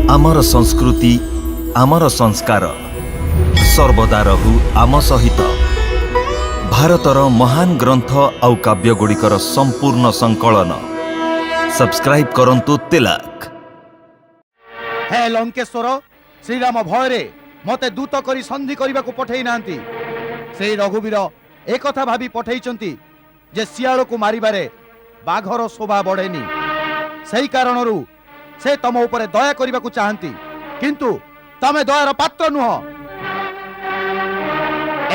आमर संस्कृति आमर संस्कार सर्वदा रहु आम सहित। भारतर महान ग्रंथ आउ काव्यगुड़िकर संपूर्ण संकलन सब्सक्राइब करंतु तिलक। हे लंकेश्वर, श्रीराम भयरे मते दूत करी संधि करने को पठे नांती। से रघुवीर एक कथा भावी पठेइचंती जे सियाल को मारिबारे बाघर शोभा बढ़ेनी। सही कारणरू से तम ऊपर दया करने को चाहती, किंतु तमे दयार पात्र नुह।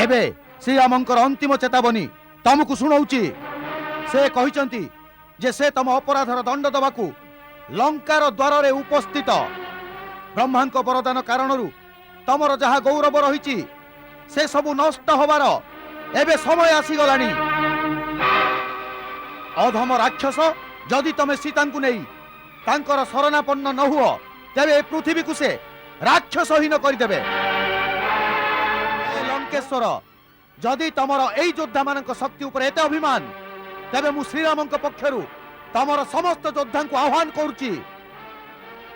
एबे श्रीरामंकर अंतिम चेतावनी तमको शुणाउची। से कहिचंती जे से तम अपराधर दंड दबाकू लंकार द्वार रे उपस्थित। ब्रह्मांक वरदान कारणरू तमर जहा गौरव रही से सबु नष्ट होबार एबे समय आसीगलानी। अधम राक्षस, जदि तमे सीता को नहीं तांकर शरणापन्न न हुओ तेबे पृथ्वी को से राक्षसहीन करदेबे। लंकेश्वर, जदि तमर एई योद्धा मानक शक्ति उपर एते अभिमान तेबे मु श्रीरामंक पक्षरु तमर समस्त योद्धा को आह्वान करुची।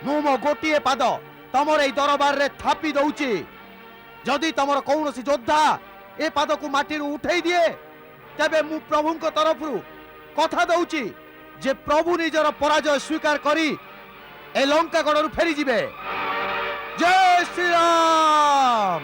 मु मो गोटिए पाद तमर एई दरबार रे थापी दउची। जदि तमर कौनसी योद्धा ए पाद को माटी उठेई दिए तेबे मु प्रभुंक तरफरु कथा दउची जे प्रभु निजर पराजय स्वीकार करी ए लंका गड़रू फेरी जिबे। जय श्री राम।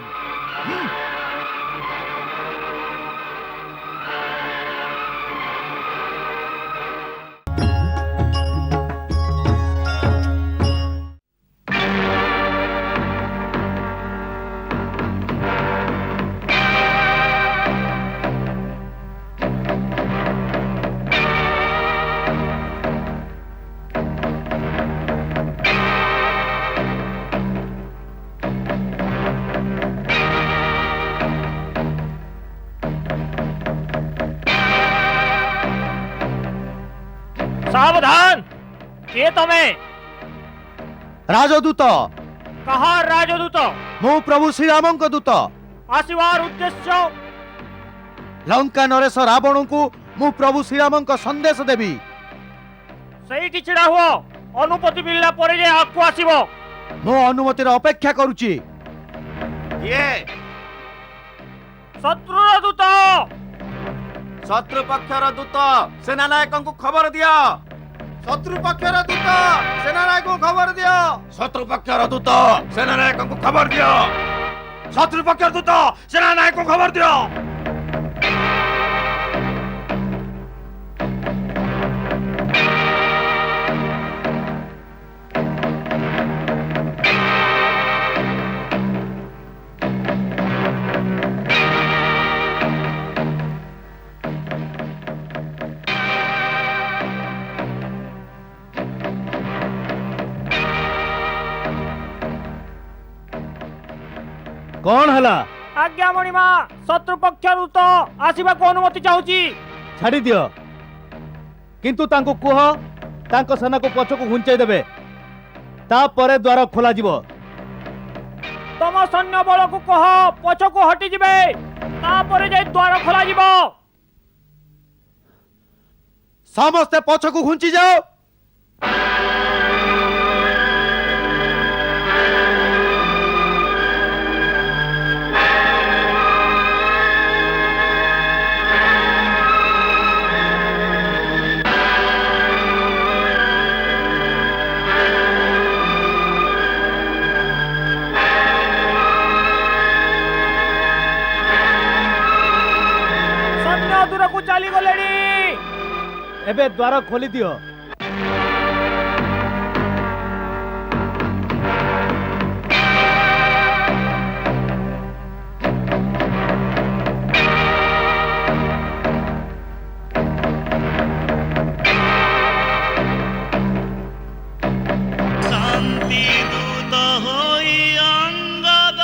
सावधान! के तमे? राजदूत। कहा राजदूत? मु प्रभु श्रीरामंक दूत। आसीवार उद्देश्य? लंका नरेश रावण को मु प्रभु श्रीरामंक संदेश देवी। सही छिड़ा हुआ अनुमति मिलला परे जे आकु आसीबो। मो अनुमतिर अपेक्षा करूची। ये शत्रुर दूत। शत्रु पक्षर दूत सेनानायक को खबर दिया। शत्रु पक्षर दूत सेनानायक को खबर दिया। शत्रु पक्षर दूत सेनानायक को खबर दिया। शत्रु पक्षर दूत सेनानायक को खबर दिया। कौन हला? आज्ञा मणिमा, शत्रु पक्षर दूत आसीबा को अनुमति चाहूची। छाड़ी दियो, किंतु तांको कुह तांको सेना को पछ को घुंचाई देबे। ता परे द्वार खोला जिवो। तम सैन्य बल को कह पछ को हटी जिबे। ता परे जे द्वार खोला जिवो। समस्ते पछ को घुंची जाओ। दूर को चली गलेनी। एबे द्वार खोली दियो। शांति दूत होई अंगद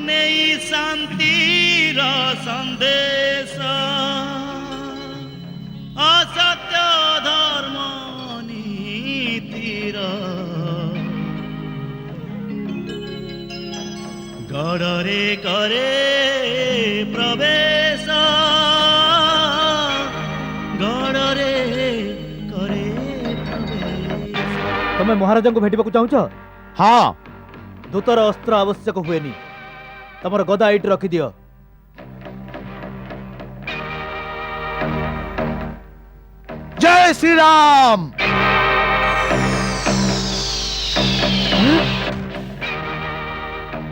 नेई शांतिर संदेश। असत्य धर्म नीतिर गड़रे करे प्रवेश। गड़रे करे प्रवेश। ତମେ ମହାରାଜାଙ୍କୁ ଭେଟିବାକୁ ଚାହୁଁଛ? ହଁ, ଦୂତର ଅସ୍ତ୍ର ଆବଶ୍ୟକ ହୁଏନି। ତମର ଗଦା ଏଇଠି ରଖିଦିଅ। ଜୟ ଶ୍ରୀରାମ।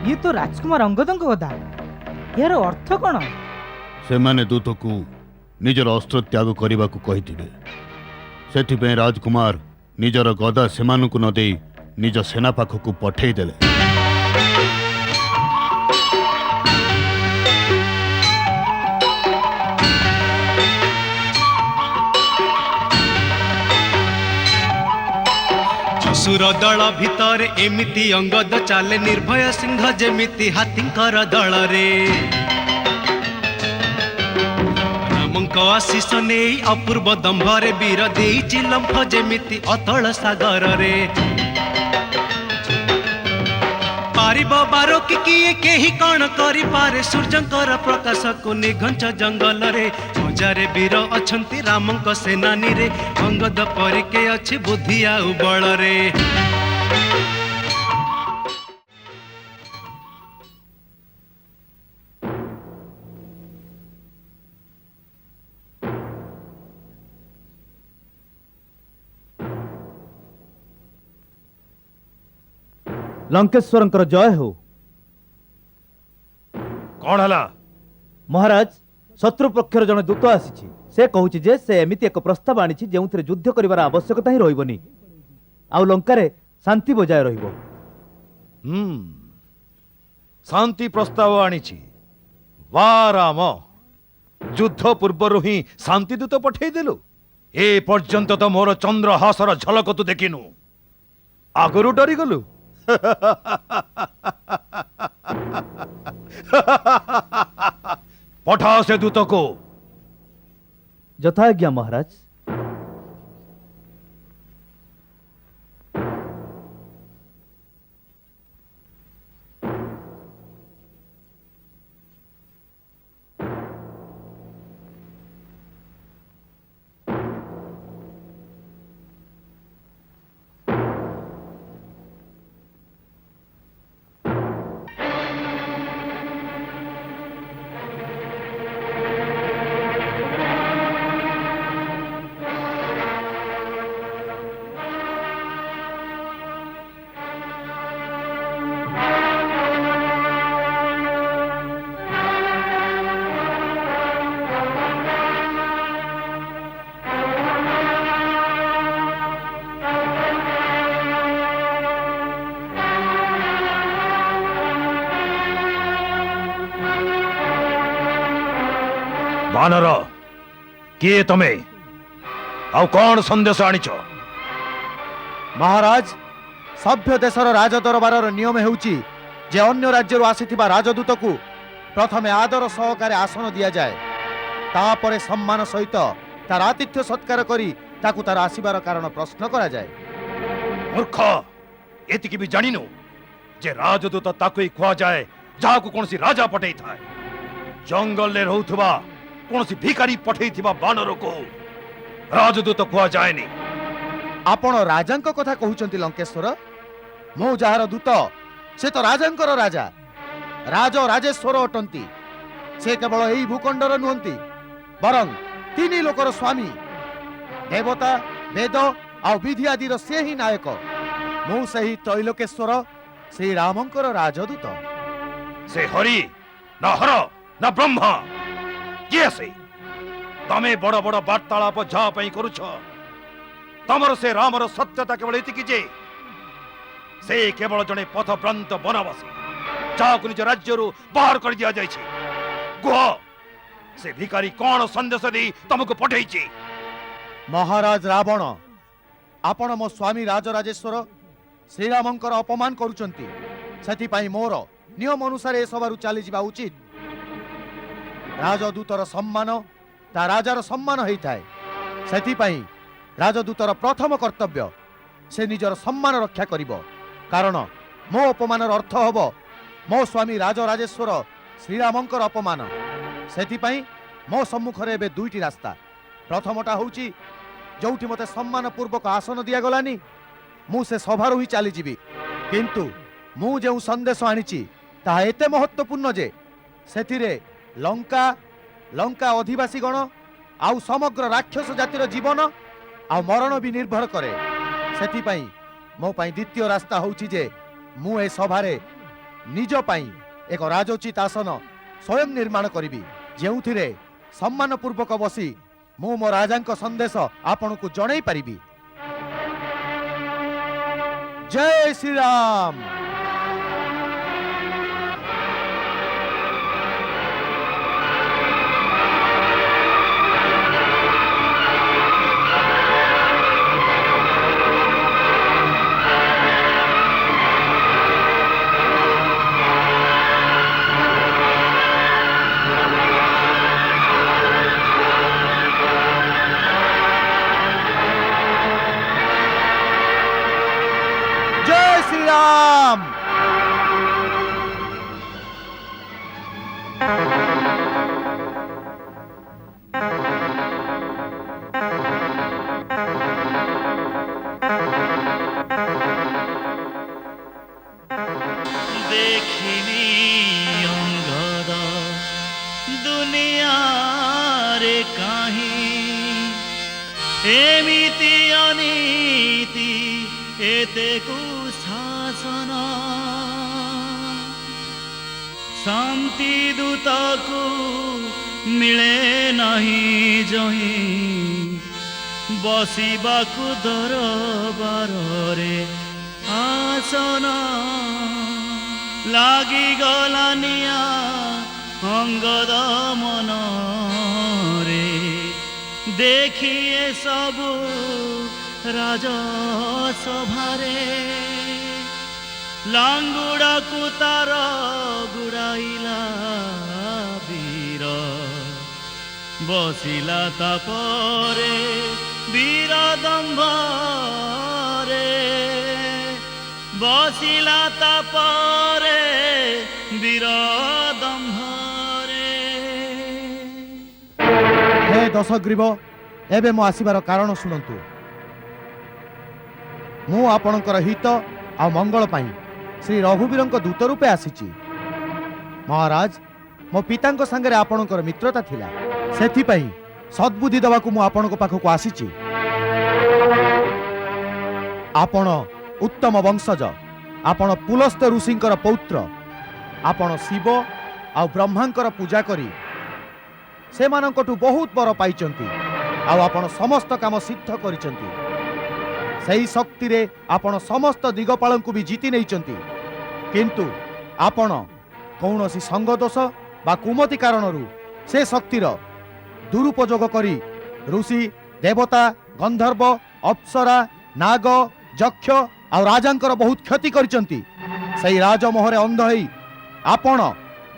ଇଏ ତ ରାଜକୁମାର ଅଙ୍ଗଦଙ୍କ ଗଦା। ଏହାର ଅର୍ଥ କ'ଣ? ସେମାନେ ଦୂତକୁ ନିଜର ଅସ୍ତ୍ର ତ୍ୟାଗ କରିବାକୁ କହିଥିବେ। ସେଥିପାଇଁ ରାଜକୁମାର ନିଜର ଗଦା ସେମାନଙ୍କୁ ନ ଦେଇ ନିଜ ସେନା ପାଖକୁ ପଠେଇଦେଲେ। ଅସୁର ଦଳ ଭିତରେ ଏମିତି ଅଙ୍ଗଦ ଚାଲେ, ନିର୍ଭୟ ସିଂହ ଯେମିତି ହାତୀଙ୍କର ଦଳରେ। ରାମଙ୍କ ଆଶିଷ ନେଇ ଅପୂର୍ବ ଦମ୍ଭରେ ବୀର ଦେଇଛି ଲମ୍ଫ ଯେମିତି ଅତଳ ସାଗରରେ। ପାରିବ ବାର କି କିଏ କେହି କ'ଣ କରିପାରେ, ସୂର୍ଯ୍ୟଙ୍କର ପ୍ରକାଶକୁ ନିଘଞ୍ଚ ଜଙ୍ଗଲରେ। ହଜାରେ ବୀର ଅଛନ୍ତି ରାମଙ୍କ ସେନାନୀରେ, ଅଙ୍ଗଦ ପରିକେ ଅଛି ବୁଦ୍ଧି ଆଉ ବଳରେ। ଲଙ୍କେଶ୍ୱରଙ୍କର ଜୟ ହେଉ। କଣ ହେଲା? ମହାରାଜ, ଶତ୍ରୁ ପକ୍ଷର ଜଣେ ଦୂତ ଆସିଛି। ସେ କହୁଛି ଯେ ସେ ଏମିତି ଏକ ପ୍ରସ୍ତାବ ଆଣିଛି ଯେଉଁଥିରେ ଯୁଦ୍ଧ କରିବାର ଆବଶ୍ୟକତା ହିଁ ରହିବନି, ଆଉ ଲଙ୍କାରେ ଶାନ୍ତି ବଜାୟ ରହିବ। ଶାନ୍ତି ପ୍ରସ୍ତାବ ଆଣିଛି। ବା ରାମ, ଯୁଦ୍ଧ ପୂର୍ବରୁ ହିଁ ଶାନ୍ତି ଦୂତ ପଠେଇଦେଲୁ। ଏ ପର୍ଯ୍ୟନ୍ତ ତ ମୋର ଚନ୍ଦ୍ରହାସର ଝଲକ ତୁ ଦେଖିନୁ, ଆଗରୁ ଡରିଗଲୁ। ପଠାଅ ସେ ଦୂତକୁ। ଯଥାଜ୍ଞା ମହାରାଜ। ବାନର, କିଏ ତମେ? ଆଉ କଣ ସନ୍ଦେଶ ଆଣିଛ? ମହାରାଜ, ସଭ୍ୟ ଦେଶର ରାଜଦରବାରର ନିୟମ ହେଉଛି ଯେ ଅନ୍ୟ ରାଜ୍ୟରୁ ଆସିଥିବା ରାଜଦୂତକୁ ପ୍ରଥମେ ଆଦର ସହକାରେ ଆସନ ଦିଆଯାଏ, ତାପରେ ସମ୍ମାନ ସହିତ ତାର ଆତିଥ୍ୟ ସତ୍କାର କରି ତାକୁ ତାର ଆସିବାର କାରଣ ପ୍ରଶ୍ନ କରାଯାଏ। ମୂର୍ଖ, ଏତିକି ବି ଜାଣିନୁ ଯେ ରାଜଦୂତ ତାକୁ ହିଁ କୁହାଯାଏ ଯାହାକୁ କୌଣସି ରାଜା ପଠେଇଥାଏ। ଜଙ୍ଗଲରେ ରହୁଥିବା କୌଣସି ଭିକାରୀ ପଠେଇଥିବା ବାନରକୁ ରାଜଦୂତ କୁହାଯାଏନି। ଆପଣ ରାଜାଙ୍କ କଥା କହୁଛନ୍ତି ଲଙ୍କେଶ୍ୱର? ମୁଁ ଯାହାର ଦୂତ ସେ ତ ରାଜାଙ୍କର ରାଜା, ରାଜେଶ୍ୱର ଅଟନ୍ତି। ସେ କେବଳ ଏହି ଭୂଖଣ୍ଡର ନୁହନ୍ତି, ବରଂ ତିନି ଲୋକର ସ୍ୱାମୀ। ଦେବତା, ବେଦ ଆଉ ବିଧି ଆଦିର ସେ ହିଁ ନାୟକ। ମୁଁ ସେହି ତ୍ରୈଲୋକେଶ୍ୱର ଶ୍ରୀରାମଙ୍କର ରାଜଦୂତ। ସେ ହରି ନା ହର ନା ବ୍ରହ୍ମା? କିଏ ସେ? ତମେ ବଡ ବଡ ବାର୍ତ୍ତାଳାପ ଯାହା ପାଇଁ କରୁଛ, ତମର ସେ ରାମର ସତ୍ୟତା କେବଳ ଏତିକି ଯେ ସେ କେବଳ ଜଣେ ପଥଭ୍ରାନ୍ତ ବନବାସୀ, ଯାହାକୁ ନିଜ ରାଜ୍ୟରୁ ବାହାର କରି ଦିଆଯାଇଛି। କୁହ, ସେ ଭିକାରୀ କଣ ସନ୍ଦେଶ ଦେଇ ତମକୁ ପଠେଇଛି? ମହାରାଜ ରାବଣ, ଆପଣ ମୋ ସ୍ୱାମୀ ରାଜରାଜେଶ୍ୱର ଶ୍ରୀରାମଙ୍କର ଅପମାନ କରୁଛନ୍ତି। ସେଥିପାଇଁ ମୋର ନିୟମ ଅନୁସାରେ ଏସଭାରୁ ଚାଲିଯିବା ଉଚିତ। ରାଜଦୂତର ସମ୍ମାନ ତା ରାଜାର ସମ୍ମାନ ହେଇଥାଏ। ସେଥିପାଇଁ ରାଜଦୂତର ପ୍ରଥମ କର୍ତ୍ତବ୍ୟ ସେ ନିଜର ସମ୍ମାନ ରକ୍ଷା କରିବ, କାରଣ ମୋ ଅପମାନର ଅର୍ଥ ହେବ ମୋ ସ୍ୱାମୀ ରାଜରାଜେଶ୍ୱର ଶ୍ରୀରାମଙ୍କର ଅପମାନ। ସେଥିପାଇଁ ମୋ ସମ୍ମୁଖରେ ଏବେ ଦୁଇଟି ରାସ୍ତା। ପ୍ରଥମଟା ହେଉଛି ଯୋଉଠି ମୋତେ ସମ୍ମାନ ପୂର୍ବକ ଆସନ ଦିଆଗଲାନି, ମୁଁ ସେ ସଭାରୁ ହିଁ ଚାଲିଯିବି। କିନ୍ତୁ ମୁଁ ଯେଉଁ ସନ୍ଦେଶ ଆଣିଛି ତାହା ଏତେ ମହତ୍ୱପୂର୍ଣ୍ଣ ଯେ ସେଥିରେ ଲଙ୍କା ଅଧିବାସୀଗଣ ଆଉ ସମଗ୍ର ରାକ୍ଷସ ଜାତିର ଜୀବନ ଆଉ ମରଣ ବି ନିର୍ଭର କରେ। ସେଥିପାଇଁ ମୋ ପାଇଁ ଦ୍ୱିତୀୟ ରାସ୍ତା ହେଉଛି ଯେ ମୁଁ ଏ ସଭାରେ ନିଜ ପାଇଁ ଏକ ରାଜୋଚିତ ଆସନ ସ୍ୱୟଂ ନିର୍ମାଣ କରିବି, ଯେଉଁଥିରେ ସମ୍ମାନପୂର୍ବକ ବସି ମୁଁ ମୋ ରାଜାଙ୍କ ସନ୍ଦେଶ ଆପଣଙ୍କୁ ଜଣାଇ ପାରିବି। ଜୟ ଶ୍ରୀରାମ। जय श्री राम। देखिनी अंगद दुनिया रे काहीं एमिति अनीति एते कुशासन शांति दूत को मिले नहीं जही बसिबाकु दरबार रे आसन লাগি গলানিয়া অঙ্গদ মন রে দেখিয়ে সবু রাজসভারে লাঙ্গুড়াকু তার গুড়াইলা বীর বসিলা তাপরে বীর দম্ভরে বসিলা তাপরে বীর দম্ভরে। हे दशग्रीव, एबे मो आसीबार कारण शुणु। मु आपणकर हित आ मंगल पाई श्री रघुवीरंक दूत रूपे आसीची। महाराज, मो पितांक संगे आपणकर मित्रता थिला, सेथिपई सद्बुद्धि देवाकू मु आपणक पाखकू आसीची। आपण उत्तम वंशज, आपण पुलस्त ऋषिंकर पौत्र, आपण शिव आ ब्रह्मांकर पूजा करी सेमानंकटू बहुत बर पाइचंती आ आपण समस्त काम सिद्ध करिचंती। सही शक्ति रे आपण समस्त दिगपालंकू भी जीति नैचंती, किंतु आपण कौनसी संग दोष बा कुमति कारणरू से शक्तिर दुरुपयोग करी ऋषि देवता गंधर्व अप्सरा नाग यक्ष आ राजांकर बहुत क्षति करिचंती। सही राजमोहरे अंध होई आपण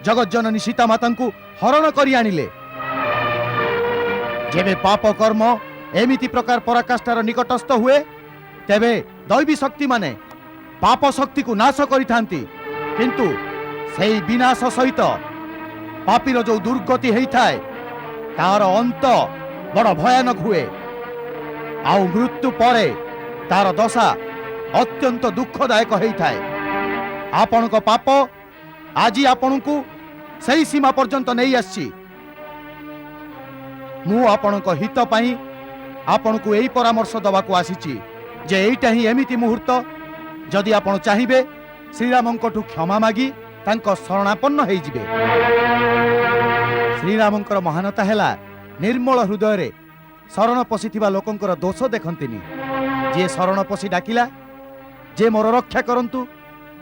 जगज्जननी सीता मातांकू हरण करी आनिले। जेबे पाप कर्म एमिति प्रकार पराकाष्ठार निकटस्थ हुए तेबे दैवी शक्ति माने पाप शक्ति को नाश करिथांती, किंतु सेई विनाश सहित पापीर जो दुर्गति हेई थाए तार अंत बड़ भयानक हुए। आउ मृत्यु परे तार दशा अत्यंत दुखदायक हेई थाए। आपणक पाप आजी आपणकू सही सीमा पर्यंत नहीं आसी। मु आपणक हित पाई आपणकू एई परामर्श दबाकू आसीची जे एइटा ही एमिति मुहूर्त जदि आपण चाहिबे श्रीरामंकटू क्षमा मागी तांक शरणापन्न हेई जिबे। श्रीरामंकर महानता हैला निर्मल हृदय रे शरण पशिथिबा लोकंकर दोष देखंतिनी। जे शरण पशि डाकिला जे मोर रक्षा करंतु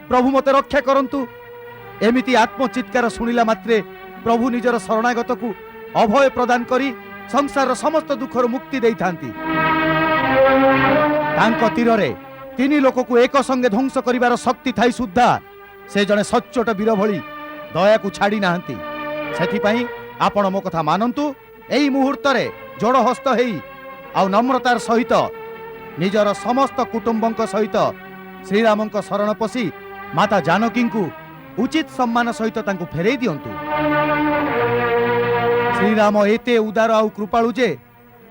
प्रभु मते रक्षा करंतु एमिति आत्मचित्कार शुणिला मात्रे प्रभु निजर शरणागत को अभय प्रदान करी संसार समस्त दुखर मुक्ति देई थांती। तांक तीर रे तीनी लोक को एक संगे ध्वंस करिवार शक्ति थाई सुद्धा से जने सच्चोट वीर भली दया को छाड़ी नाहंती। सेथि पई आपण मो कथा मानंतु। एई मुहूर्त रे जोड़ हस्त हेई आ नम्रतार सहित निजर समस्त कुटुंबक सहित श्रीरामंक शरण पशि माता जानकी को उचित सम्मान सहित तांको फेरई दियंतु। श्रीराम एते उदार आउ कृपाळु जे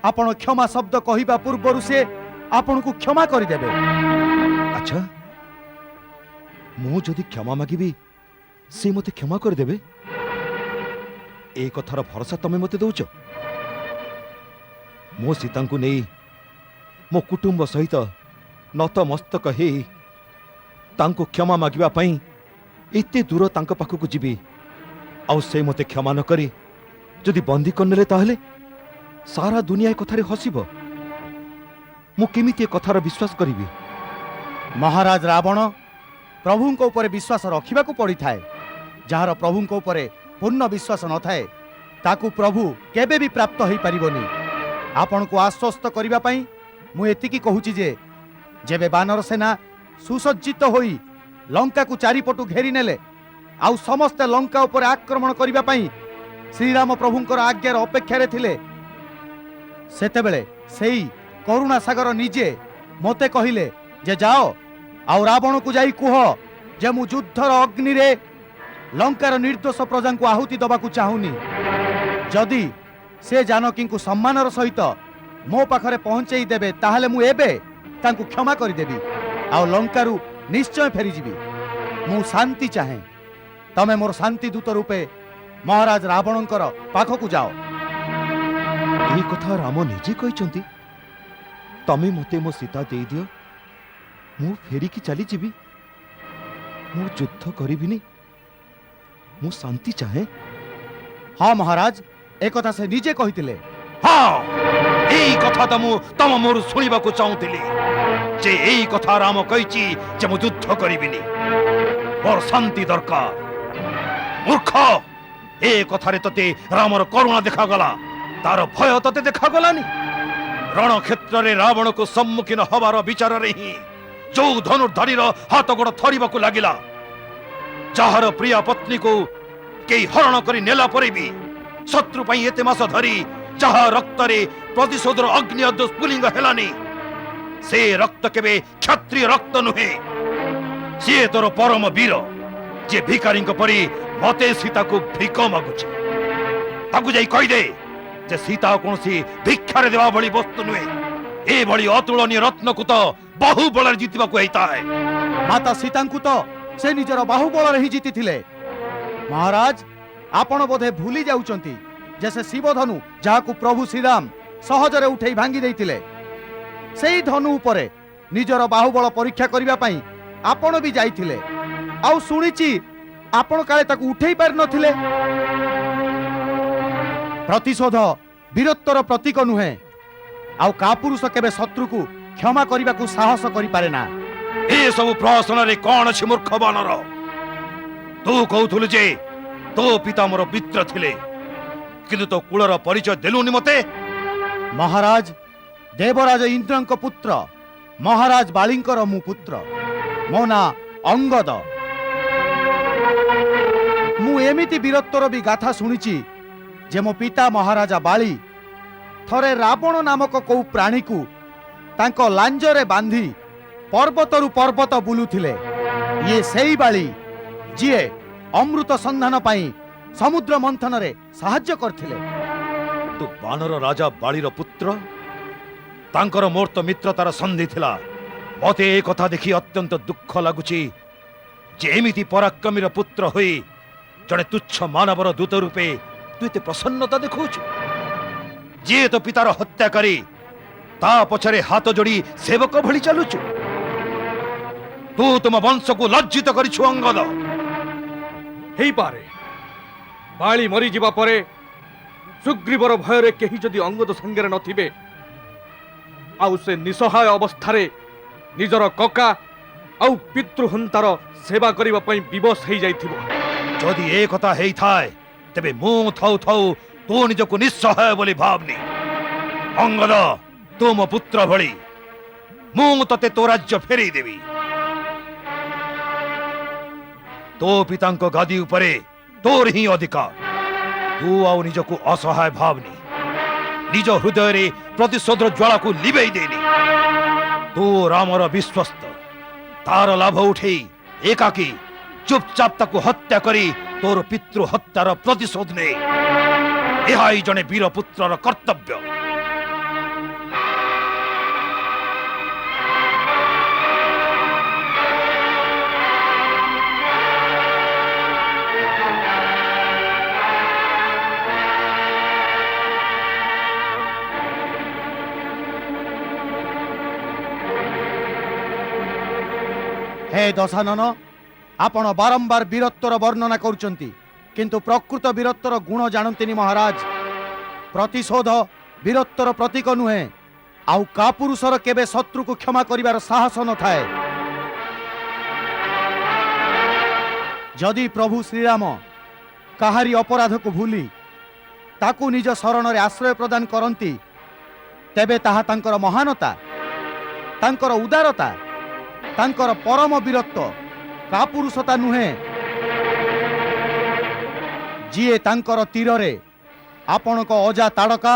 आपण क्षमा शब्द कहिबा पूर्वरु से ଆପଣଙ୍କୁ କ୍ଷମା କରିଦେବେ। ଆଚ୍ଛା, ମୁଁ ଯଦି କ୍ଷମା ମାଗିବି ସେ ମୋତେ କ୍ଷମା କରିଦେବେ? ଏ କଥାର ଭରସା ତମେ ମୋତେ ଦଉଛ? ମୋ ସୀତାଙ୍କୁ ନେଇ ମୋ କୁଟୁମ୍ବ ସହିତ ନତମସ୍ତକ ହେଇ ତାଙ୍କୁ କ୍ଷମା ମାଗିବା ପାଇଁ ଏତେ ଦୂର ତାଙ୍କ ପାଖକୁ ଯିବି, ଆଉ ସେ ମୋତେ କ୍ଷମା ନ କରି ଯଦି ବନ୍ଦୀ କରିନେଲେ ତାହେଲେ ସାରା ଦୁନିଆ ଏ କଥାରେ ହସିବ। ମୁଁ କେମିତି ଏ କଥାର ବିଶ୍ୱାସ କରିବି? ମହାରାଜ ରାବଣ ପ୍ରଭୁଙ୍କ ଉପରେ ବିଶ୍ୱାସ ରଖିବାକୁ ପଡ଼ିଥାଏ। ଯାହାର ପ୍ରଭୁଙ୍କ ଉପରେ ପୂର୍ଣ୍ଣ ବିଶ୍ୱାସ ନଥାଏ ତାକୁ ପ୍ରଭୁ କେବେ ବି ପ୍ରାପ୍ତ ହୋଇପାରିବନି। ଆପଣଙ୍କୁ ଆଶ୍ୱସ୍ତ କରିବା ପାଇଁ ମୁଁ ଏତିକି କହୁଛି ଯେ ଯେବେ ବାନର ସେନା ସୁସଜ୍ଜିତ ହୋଇ ଲଙ୍କାକୁ ଚାରିପଟୁ ଘେରି ନେଲେ ଆଉ ସମସ୍ତେ ଲଙ୍କା ଉପରେ ଆକ୍ରମଣ କରିବା ପାଇଁ ଶ୍ରୀରାମ ପ୍ରଭୁଙ୍କର ଆଜ୍ଞାର ଅପେକ୍ଷାରେ ଥିଲେ, ସେତେବେଳେ ସେଇ କରୁଣା ସାଗର ନିଜେ ମୋତେ କହିଲେ ଯେ ଯାଅ ଆଉ ରାବଣକୁ ଯାଇ କୁହ ଯେ ମୁଁ ଯୁଦ୍ଧର ଅଗ୍ନିରେ ଲଙ୍କାର ନିର୍ଦ୍ଦୋଷ ପ୍ରଜାଙ୍କୁ ଆହୁତି ଦେବାକୁ ଚାହୁଁନି। ଯଦି ସେ ଜାନକୀଙ୍କୁ ସମ୍ମାନର ସହିତ ମୋ ପାଖରେ ପହଞ୍ଚେଇ ଦେବେ ତାହେଲେ ମୁଁ ଏବେ ତାଙ୍କୁ କ୍ଷମା କରିଦେବି ଆଉ ଲଙ୍କାରୁ ନିଶ୍ଚୟ ଫେରିଯିବି। ମୁଁ ଶାନ୍ତି ଚାହେଁ। ତମେ ମୋର ଶାନ୍ତି ଦୂତ ରୂପେ ମହାରାଜ ରାବଣଙ୍କର ପାଖକୁ ଯାଅ। এই কথা রাম নিজে কইছন্তি, তমে মতে মো সীতা দেইদিও, মু ফেরিকি চালি যাবি, মু যুদ্ধ করিবিনি, মু শান্তি চাহে। ହଁ ମହାରାଜ, ଏକଥା ସେ ନିଜେ କହିଥିଲେ। হ্যাঁ, এই কথা তো মু তম মোর শুনিবাকু চাহুଥିଲି যে এই কথা রাম কইছি যে মু যুদ্ধ করিবিনি, মোর শান্তি দরকার। মূর্খ, এ কথারে তোতে রামর করুণা দেখাগলা, তার ভয় তোতে দেখাগলানি। রণক্ষেত্রে রাবণକୁ ସମ୍ମୁଖୀନ ହବାର ବିଚାରରେ ହିଁ ଯୋଉ ଧନୁର୍ଦ୍ଧାରୀର ହାତ ଗୋଡ଼ ଥରିବାକୁ ଲାଗିଲା, ଯାହାର ପ୍ରିୟ ପତ୍ନୀକୁ କେହି ହରଣ କରି ନେଲା ପରେ ବି ଶତ୍ରୁ ପାଇଁ ଏତେ ମାସ ଧରି ଯାହା ରକ୍ତରେ ପ୍ରତିଶୋଧର ଅଗ୍ନି ସ୍ଫୁଲିଙ୍ଗ ହେଲାନି, ସେ ରକ୍ତ କେବେ କ୍ଷତ୍ରିୟ ରକ୍ତ ନୁହେଁ। ସିଏ ତୋର ପରମ ବୀର, ଯିଏ ଭିକାରୀଙ୍କ ପରି ମତେ ସୀତାକୁ ଭିକ ମାଗୁଛି। ତାକୁ ଯାଇ କହିଦେ ଯେ ସୀତା କୌଣସି ଭିକ୍ଷାରେ ଦେବା ଭଳି ବସ୍ତୁ ନୁହେଁ। ଏଭଳି ଅତୁଳନୀୟ ରତ୍ନକୁ ତ ବାହୁବଳରେ ଜିତିବାକୁ ହେଇଥାଏ। ମାତା ସୀତାଙ୍କୁ ତ ସେ ନିଜର ବାହୁବଳରେ ହିଁ ଜିତିଥିଲେ। ମହାରାଜ, ଆପଣ ବୋଧେ ଭୁଲି ଯାଉଛନ୍ତି ଯେ ସେ ଶିବ ଧନୁ ଯାହାକୁ ପ୍ରଭୁ ଶ୍ରୀରାମ ସହଜରେ ଉଠେଇ ଭାଙ୍ଗି ଦେଇଥିଲେ, ସେଇ ଧନୁ ଉପରେ ନିଜର ବାହୁବଳ ପରୀକ୍ଷା କରିବା ପାଇଁ ଆପଣ ବି ଯାଇଥିଲେ। ଆଉ ଶୁଣିଛି ଆପଣ କାଳେ ତାକୁ ଉଠେଇ ପାରିନଥିଲେ। ପ୍ରତିଶୋଧ ବୀରତ୍ୱର ପ୍ରତୀକ ନୁହେଁ, ଆଉ କାପୁରୁଷ କେବେ ଶତ୍ରୁକୁ କ୍ଷମା କରିବାକୁ ସାହସ କରିପାରେ ନା। ଏସବୁ ପ୍ରହସନରେ କଣ ଅଛି ମୂର୍ଖ ବାନର? ତୁ କହୁଥିଲୁ ଯେ ତୋ ପିତା ମୋର ମିତ୍ର ଥିଲେ, କିନ୍ତୁ ତୋ କୁଳର ପରିଚୟ ଦେଲୁନି ମତେ। ମହାରାଜ, ଦେବରାଜ ଇନ୍ଦ୍ରଙ୍କ ପୁତ୍ର ମହାରାଜ ବାଳୀଙ୍କର ମୁଁ ପୁତ୍ର। ମୋ ନାଁ ଅଙ୍ଗଦ। ମୁଁ ଏମିତି ବୀରତ୍ୱର ବି ଗାଥା ଶୁଣିଛି ଯେ ମୋ ପିତା ମହାରାଜା ବାଳୀ ଥରେ ରାବଣ ନାମକ କୋଉ ପ୍ରାଣୀକୁ ତାଙ୍କ ଲାଞ୍ଜରେ ବାନ୍ଧି ପର୍ବତରୁ ପର୍ବତ ବୁଲୁଥିଲେ। ଇଏ ସେଇ ବାଳୀ ଯିଏ ଅମୃତ ସନ୍ଧାନ ପାଇଁ ସମୁଦ୍ର ମନ୍ଥନରେ ସାହାଯ୍ୟ କରିଥିଲେ। ତୁ ବାନର ରାଜା ବାଳୀର ପୁତ୍ର? ତାଙ୍କର ମୋର ତ ମିତ୍ରତାର ସନ୍ଧି ଥିଲା। ମତେ ଏ କଥା ଦେଖି ଅତ୍ୟନ୍ତ ଦୁଃଖ ଲାଗୁଛି ଯେ ଏମିତି ପରାକ୍ରମୀର ପୁତ୍ର ହୋଇ ଜଣେ ତୁଚ୍ଛ ମାନବର ଦୂତ ରୂପେ ତୁ ଏତେ ପ୍ରସନ୍ନତା ଦେଖାଉଛୁ। ଯିଏ ତୋ ପିତାର ହତ୍ୟାକାରୀ, ତା ପଛରେ ହାତ ଯୋଡ଼ି ସେବକ ଭଳି ଚାଲୁଛୁ। ତୁ ତୁମ ବଂଶକୁ ଲଜ୍ଜିତ କରିଛୁ ଅଙ୍ଗଦ। ହେଇପାରେ ବାଳି ମରିଯିବା ପରେ ସୁଗ୍ରୀବର ଭୟରେ କେହି ଯଦି ଅଙ୍ଗଦ ସାଙ୍ଗରେ ନଥିବେ, ଆଉ ସେ ନିସହାୟ ଅବସ୍ଥାରେ ନିଜର କକା ଆଉ ପିତୃହନ୍ତାର ସେବା କରିବା ପାଇଁ ବିବଶ ହେଇଯାଇଥିବ। ଯଦି ଏ କଥା ହେଇଥାଏ ତେବେ ମୁଁ ଥାଉ ଥାଉ ତୁ ନିଜକୁ ନିଃସହାୟ ବୋଲି ଭାବନି। ଅଙ୍ଗଦ, ତୁ ମୋ ପୁତ୍ର ଭଳି, ମୁଁ ତତେ ତୋ ରାଜ୍ୟ ଫେରେଇ ଦେବି। ତୋ ପିତାଙ୍କ ଗାଦି ଉପରେ ତୋର ହିଁ ଅଧିକାର। ତୁ ଆଉ ନିଜକୁ ଅସହାୟ ଭାବନି, ନିଜ ହୃଦୟରେ ପ୍ରତିଶୋଧର ଜ୍ୱାଳାକୁ ଲିଭେଇ ଦେନି। ତୁ ରାମର ବିଶ୍ୱସ୍ତ, ତାର ଲାଭ ଉଠେଇ ଏକାକୀ ଚୁପଚାପ ତାକୁ ହତ୍ୟା କରି ତୋର ପିତୃ ହତ୍ୟାର ପ୍ରତିଶୋଧ ନେ। ଏହା ହିଁ ଜଣେ ବୀର ପୁତ୍ରର କର୍ତ୍ତବ୍ୟ। हे दशानन आपण बारंबार वीरत्वर वर्णना करुचंती किंतु प्रकृत वीरत्वर गुण जानंतिनी महाराज। प्रतिशोध वीरत्वर प्रतीक नुहे आउ कापुरुषर केबे शत्रु को क्षमा करिवार साहस न थाए। जदि प्रभु श्रीराम काहारी अपराध को भूली ताकू निज शरण रे आश्रय प्रदान करंती तेबे ताहा तांकर महानता, तांकर उदारता, तांकर परम वीरत्व कापुरुषता नुहे। जीए तांकर तीर रे आपणक अजा ताड़का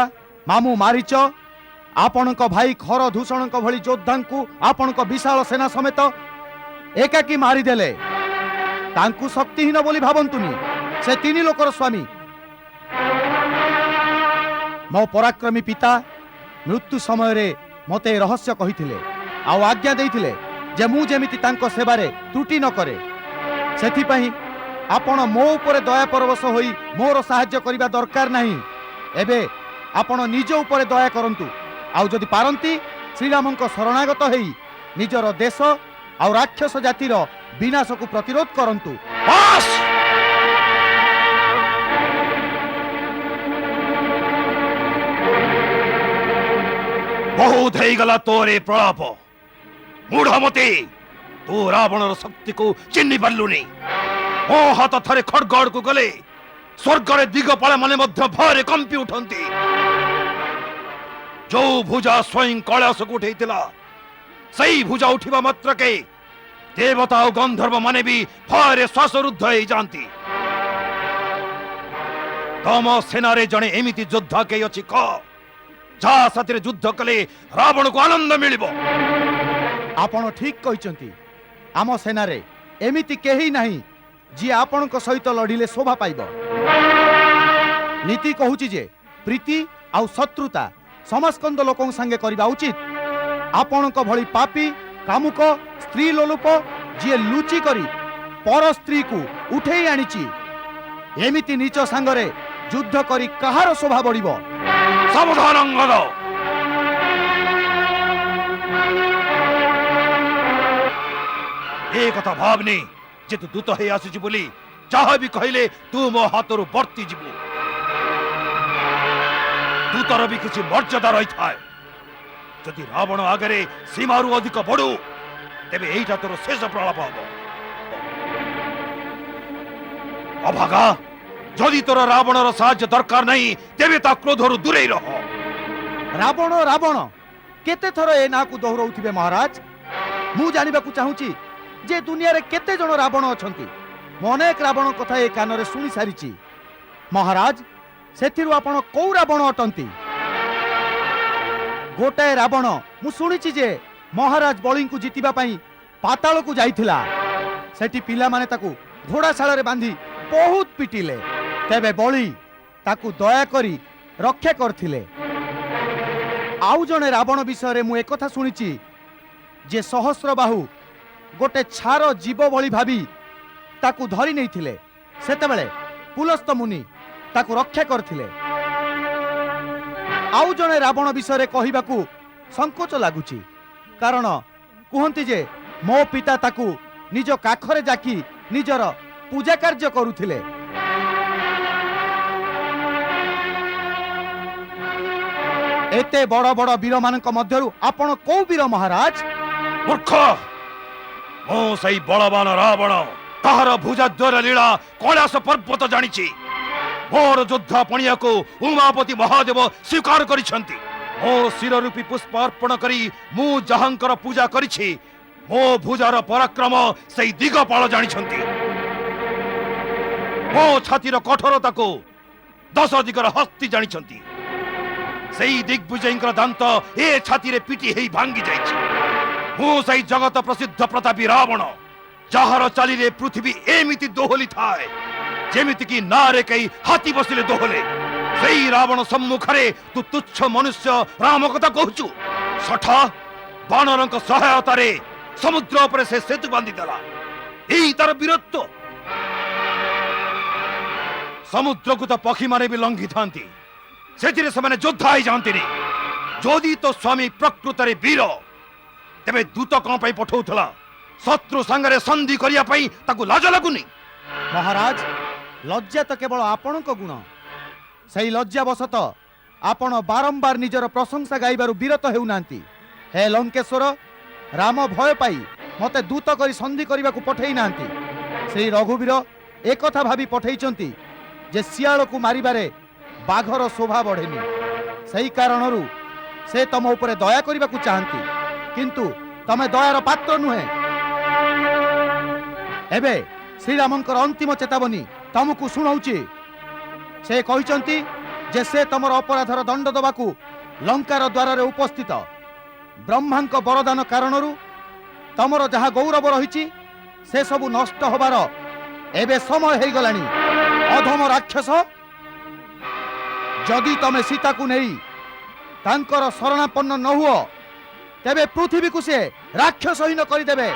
मामू मारीच आपणक भाई खर दूषणक भली योद्धांकु आपणक विशाल सेना समेत एकाकी मारिदेले तांकु शक्तिहीन बोली भावंतुनी। से तीन लोकर स्वामी मो पराक्रमी पिता मृत्यु समय रे मते रहस्य कहिथिले आउ आज्ञा देइथिले जे मु जेमिति तांको सेवारे त्रुटि न करे। सेथि पई आपण मो उपरे दया परवश होई मोर सहाय्य करिबा दरकार नाही। एबे आपण निज उपरे दया करंतु आउ जदि पारंती श्रीरामंको शरणागत हेई निजर देश आउ राक्षस जातिर विनाश को प्रतिरोध करंतु। बस बहुत गला तोरे प्रलाप मूढ़मती। तू रावणर शक्ति को चिन्हि पार्लुनी। मो हाथ थरे खड़गड़ को गले स्वर्गर दिगपाल माने मध्य भयरे कंपी उठंती। जो भुजा स्वयं कैलास को उठेइतिला सही भुजा उठिबा मात्र के देवता और गंधर्व माने भी भयरे श्वासरुद्ध होई जांती। तम सेनारे जणे एमिति योद्धा के अछि क जा साथी युद्ध कले रावण को आनंद मिलिबो। आपण ठीक कहिचंती। आम सेनारे एमिति केही नाही जी आपणक सहित लढिले शोभा पाइब। नीति कहूची जे प्रीति आउ शत्रुता समस्कंद लोकन संगे करिबा उचित। आपणक भली पापी कामुक स्त्री लोलुप जी लुचि करी पर स्त्री को उठेई आनिची एमिति नीच सांगरे युद्ध करी कहार शोभा बढ़िबो। सावधान अंगद। ए कथा भावनी जे तू दूत हे आसुची बोली चाह भी कहले तू मो हाथरू बर्ती जीवु। दूतर भी किसी मर्यादा रही थाए। जदि रावण आगरे सीमारू अधिक बढ़ू तेबे एइटा तोर शेष प्रलाप हबो। अभागा जदि तोर रावणर साहाय्य दरकार नहीं तेबे ता क्रोधरू दूरे रह। रावण रावण केते थर ए ना को दोहराउथिबे महाराज। मु जानिबाकू चाहूची जे दुनिया रे केते जण रावण अछंती। अनेक रावण कथा ए कानरे सुनी सारिची। महाराज सेथिरु आपण कोउ रावण अटंती? गोटे रावण मु सुनिची जे महाराज बळी को जितिबा पई पाताल को जाइथिला। सेठी पिला माने ताकू घोड़ाशाला रे बांधी बहुत पिटिले तेबे बळी ताकू दया करी रक्षा करथिले। आउ जणे रावण विषय रे मु एकथा सुनिची जे सहस्र बाहु गोटे छार जीव भली भाबी ताकू धरी नैथिले। सेतेबेले पुलस्त मुनि ताकू रक्षा करथिले। आउ जणे रावण विषय रे कहिबाकू संकोच लागुची कारण कुहंती जे मो पिता ताकू निज काखरे जाकी निजर पूजा कार्य करुथिले। एते बड़ बड़ वीर मानक मध्यरु आपण को वीर महाराज? मूर्ख मो सही बलवान रावण ताहार भुजा द्वार लीला कैलास पर्वत जानिछि। मोर योद्धा पणिया को उमापति महादेव स्वीकार करिछंती। मो शिर रूपी पुष्प अर्पण करी मु जहांकर पूजा करिछि। मो भुजार पराक्रम सही दिगपाल जानिछंती। मो छातीर कठोरता को 10 दिगर हस्ती जानिछंती। सही दिग्विजयंकर दांत ए छाती रे पिटी हेई भांगी जाइछि। मु सही जगत प्रसिद्ध प्रतापी रावण जहार चाली रे पृथ्वी एमिति दोहली थाए जेमिति की नारे कई हाथी बसिले दोहले। सही रावण सम्मुखरे तू तुच्छ मनुष्य राम कथा कहूचु। सठा बानरंक सहायता रे समुद्र उपरे से सेतु बांधी देला। एई तार वीरत्व। समुद्र को तो पक्षी माने भी लंघी थांती सेथिरे से माने योद्धा ही जानती नहीं। जोदी तो स्वामी प्रकृत रे वीर तेबे दूत कौन पई पठौथला ଶତ୍ରୁ ସାଙ୍ଗରେ ସନ୍ଧି କରିବା ପାଇଁ ତାକୁ ଲାଜ ଲାଗୁନି? ମହାରାଜ, ଲଜ୍ଜା ତ କେବଳ ଆପଣଙ୍କ ଗୁଣ। ସେଇ ଲଜ୍ଜାବଶତଃ ଆପଣ ବାରମ୍ବାର ନିଜର ପ୍ରଶଂସା ଗାଇବାରୁ ବିରତ ହେଉନାହାନ୍ତି। ହେ ଲଙ୍କେଶ୍ୱର, ରାମ ଭୟ ପାଇ ମତେ ଦୂତ କରି ସନ୍ଧି କରିବାକୁ ପଠେଇ ନାହାନ୍ତି। ସେଇ ରଘୁବୀର ଏକଥା ଭାବି ପଠେଇଛନ୍ତି ଯେ ଶିଆଳକୁ ମାରିବାରେ ବାଘର ଶୋଭା ବଢ଼େନି। ସେଇ କାରଣରୁ ସେ ତମ ଉପରେ ଦୟା କରିବାକୁ ଚାହାନ୍ତି, କିନ୍ତୁ ତମେ ଦୟାର ପାତ୍ର ନୁହେଁ। ଏବେ ଶ୍ରୀରାମଙ୍କର ଅନ୍ତିମ ଚେତାବନୀ ତମକୁ ଶୁଣାଉଛି। ସେ କହିଛନ୍ତି ଯେ ସେ ତମର ଅପରାଧର ଦଣ୍ଡ ଦେବାକୁ ଲଙ୍କାର ଦ୍ୱାରରେ ଉପସ୍ଥିତ। ବ୍ରହ୍ମାଙ୍କ ବରଦାନ କାରଣରୁ ତମର ଯାହା ଗୌରବ ରହିଛି ସେ ସବୁ ନଷ୍ଟ ହେବାର ଏବେ ସମୟ ହେଇଗଲାଣି। ଅଧମ ରାକ୍ଷସ, ଯଦି ତମେ ସୀତାକୁ ନେଇ ତାଙ୍କର ଶରଣାପନ୍ନ ନ ହୁଅ ତେବେ ପୃଥିବୀକୁ ସେ ରାକ୍ଷସହୀନ କରିଦେବେ।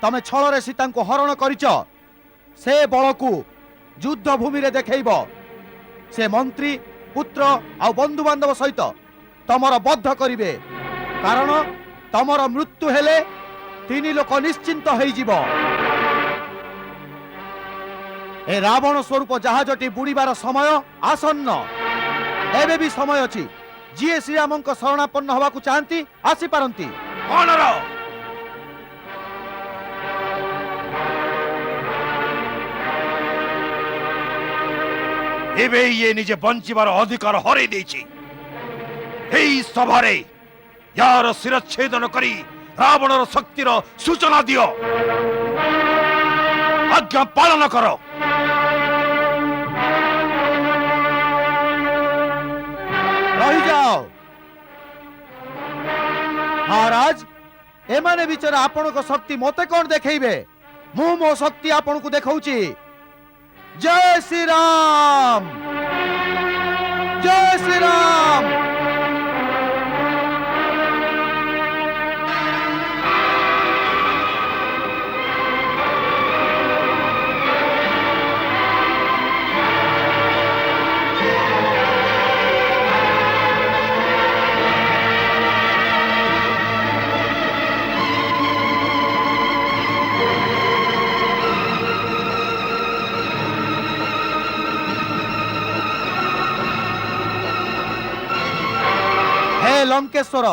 ତମେ ଛଳରେ ସୀତାଙ୍କୁ ହରଣ କରିଛ, ସେ ବଳକୁ ଯୁଦ୍ଧ ଭୂମିରେ ଦେଖେଇବ। ସେ ମନ୍ତ୍ରୀ, ପୁତ୍ର ଆଉ ବନ୍ଧୁବାନ୍ଧବ ସହିତ ତମର ବଦ୍ଧ କରିବେ, କାରଣ ତମର ମୃତ୍ୟୁ ହେଲେ 3 ଲୋକ ନିଶ୍ଚିନ୍ତ ହେଇଯିବ। ଏ ରାବଣ ସ୍ୱରୂପ ଜାହାଜଟି ବୁଡ଼ିବାର ସମୟ ଆସନ୍ନ। ଏବେ ବି ସମୟ ଅଛି। ଯିଏ ଶ୍ରୀରାମଙ୍କ ଶରଣାପନ୍ନ ହେବାକୁ ଚାହାନ୍ତି ଆସିପାରନ୍ତି। କଣର ଏବେ ଇଏ ନିଜେ ବଞ୍ଚିବାର ଅଧିକାର ହରେଇ ଦେଇଛି। ଏହି ସଭାରେ ୟାର ଶିରଚ୍ଛେଦନ କରି ରାବଣର ଶକ୍ତିର ସୂଚନା ଦିଅ। ଆଜ୍ଞା ପାଳନ କର। ରହିଯାଅ। ମହାରାଜ, ଏମାନେ ବିଚାରା ଆପଣଙ୍କ ଶକ୍ତି ମତେ କଣ ଦେଖେଇବେ? ମୁଁ ମୋ ଶକ୍ତି ଆପଣଙ୍କୁ ଦେଖାଉଛି। ଜୟ ଶ୍ରୀରାମ, ଜୟ ଶ୍ରୀରାମ। ଲଙ୍କେଶ୍ୱର,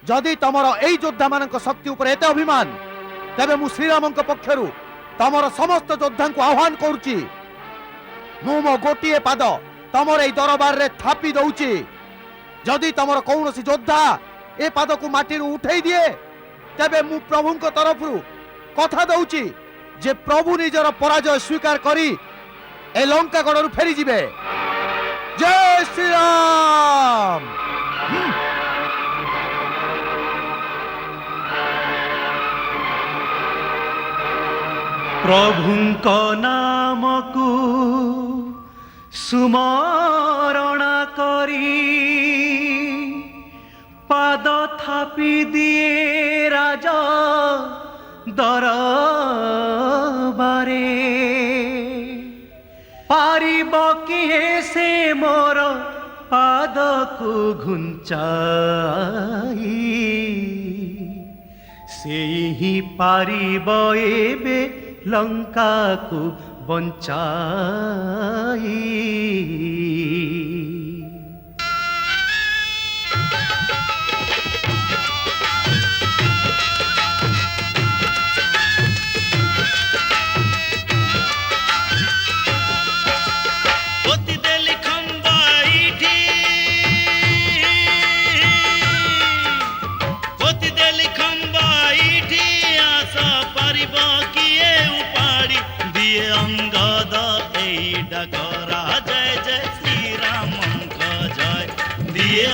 ଯଦି ତମର এই ଯୋଦ୍ଧା ମାନଙ୍କ ଶକ୍ତି ଉପରେ ଏତେ ଅଭିମାନ, ତେବେ ମୁଁ ଶ୍ରୀରାମଙ୍କ ପକ୍ଷରୁ ତମର ସମସ୍ତ ଯୋଦ୍ଧାଙ୍କୁ ଆହ୍ୱାନ କରୁଛି। ମୁଁ ମୋ ଗୋଟିଏ ପାଦ ତମର এই ଦରବାରରେ ଥାପି ଦଉଛି। ଯଦି ତମର କୌଣସି ଯୋଦ୍ଧା ଏ ପାଦକୁ ମାଟିରୁ ଉଠେଇ ଦିଏ, ତେବେ ମୁଁ ପ୍ରଭୁଙ୍କ ତରଫରୁ କଥା ଦଉଛି ଯେ ପ୍ରଭୁ ନିଜର ପରାଜୟ ସ୍ୱୀକାର କରି ଏ ଲଙ୍କାଗଡ଼ରୁ ଫେରିଯିବେ। ଜୟ ଶ୍ରୀରାମ। ପ୍ରଭୁଙ୍କ ନାମକୁ ସୁମରଣ କରି ପାଦ ଥାପି ଦିଏ ରାଜ ଦରବାରେ। ପାରିବ କିଏ ସେ ମୋର ପାଦକୁ ଘୁଞ୍ଚାଇ? ସେଇ ହିଁ ପାରିବ ଏବେ ଲଙ୍କାକୁ ବଞ୍ଚାଇ।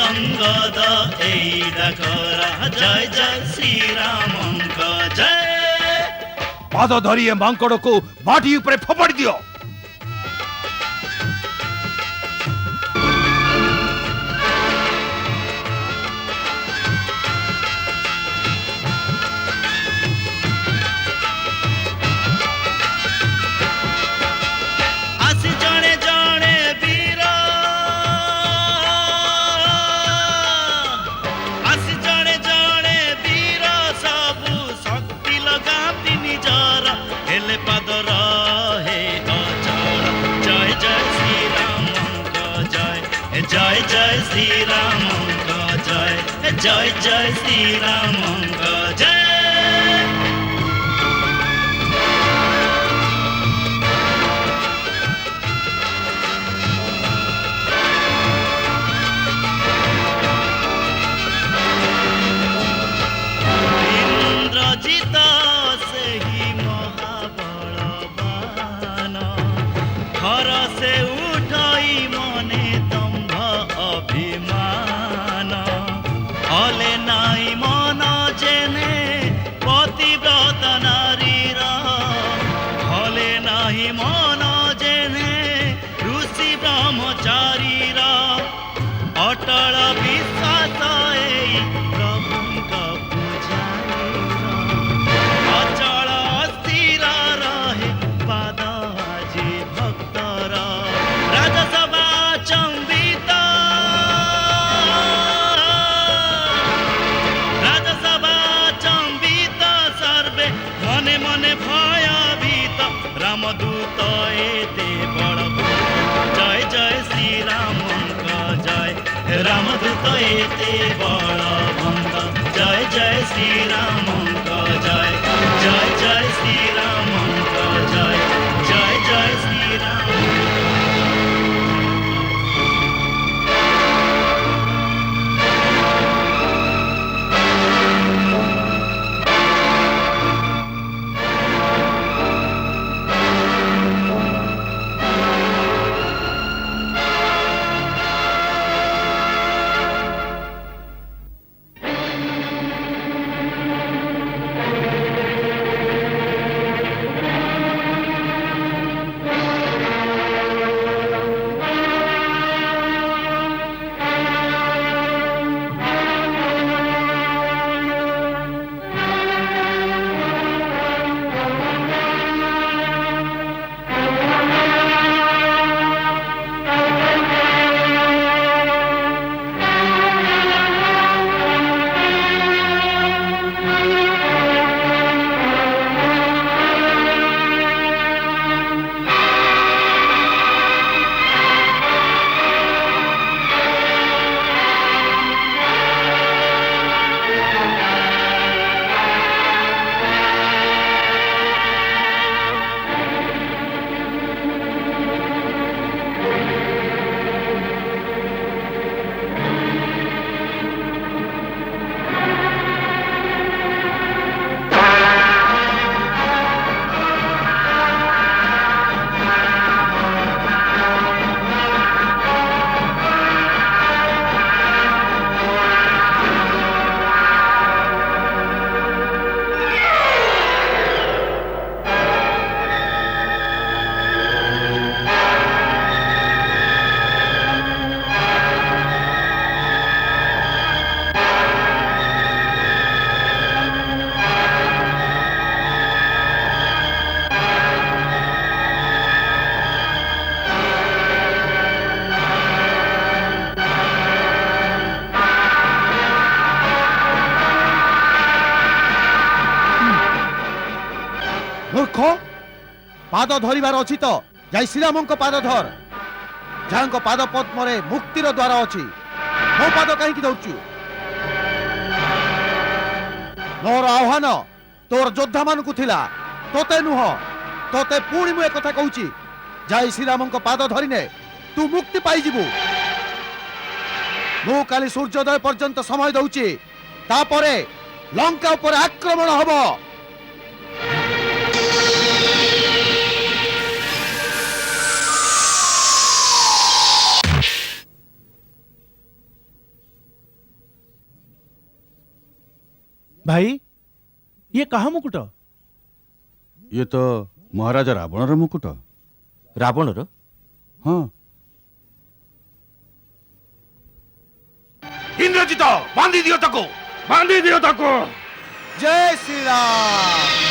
অঙ্গদ এই ডাকরা জয় জয় শ্রীরামঙ্ক জয়। পাদ ধরি এ মাଙ୍କড়କୁ মাটি উপরে ফোপাড়ি দিও। শ্রীরামঙ্ক জয় জয় জয় শ্রীরামঙ্ক জয় ইন্দ্রজিত সেই মহাবলবান ঘর সে উঠাই মনে দম্ভ অভিমান হলে নাই মন জেনে পতিব্রত নারীর হলে নাই মন জেনে ঋষি ব্রহ্মচারীর অটল বিশ্বাস এই প্রভুଙ୍କ ପୂଜାରୀର ଅଚଳ ସ୍ଥିର ରହେ ପାଦ ଆଜି ଭକ୍ତର ରାଜସଭା ଚମ୍ବିତ ସର୍ବେ ମନେ ମନେ ଭୟଭୀତ ରାମଦୂତ ଏତେ ବଳ জয় জয় শ্রীরামঙ্ক জয় রামদূত এতে বলবন্ত জয় জয় শ্রীরামঙ্ক জয় জয় জয় শ্রীরামঙ্ক জয় জয় জয় শ্রীরাম ମୂର୍ଖ ପାଦ ଧରିବାର ଅଛି ତ ଯାଇ ଶ୍ରୀରାମଙ୍କ ପାଦ ଧର ଯାହାଙ୍କ ପାଦ ପଦ୍ମରେ ମୁକ୍ତିର ଦ୍ୱାର ଅଛି ମୋ ପାଦ କାହିଁକି ଧରୁଛୁ ମୋର ଆହ୍ୱାନ ତୋର ଯୋଦ୍ଧା ମାନଙ୍କୁ ଥିଲା ତୋତେ ନୁହଁ ତୋତେ ପୁଣି ମୁଁ ଏକଥା କହୁଛି ଯାଇ ଶ୍ରୀରାମଙ୍କ ପାଦ ଧରିନେ ତୁ ମୁକ୍ତି ପାଇଯିବୁ ମୁଁ କାଲି ସୂର୍ଯ୍ୟୋଦୟ ପର୍ଯ୍ୟନ୍ତ ସମୟ ଦଉଛି ତାପରେ ଲଙ୍କା ଉପରେ ଆକ୍ରମଣ ହବ ଭାଇ ଇଏ କାହା ମୁକୁଟ? ଇଏ ତ ମହାରାଜା ରାବଣର ମୁକୁଟ। ରାବଣର? ହଁ। ଇନ୍ଦ୍ରଜିତ ବାନ୍ଧି ଦିଅ ତାକୁ, ବାନ୍ଧି ଦିଅ ତାକୁ। ଜୟ ଶ୍ରୀରାମ।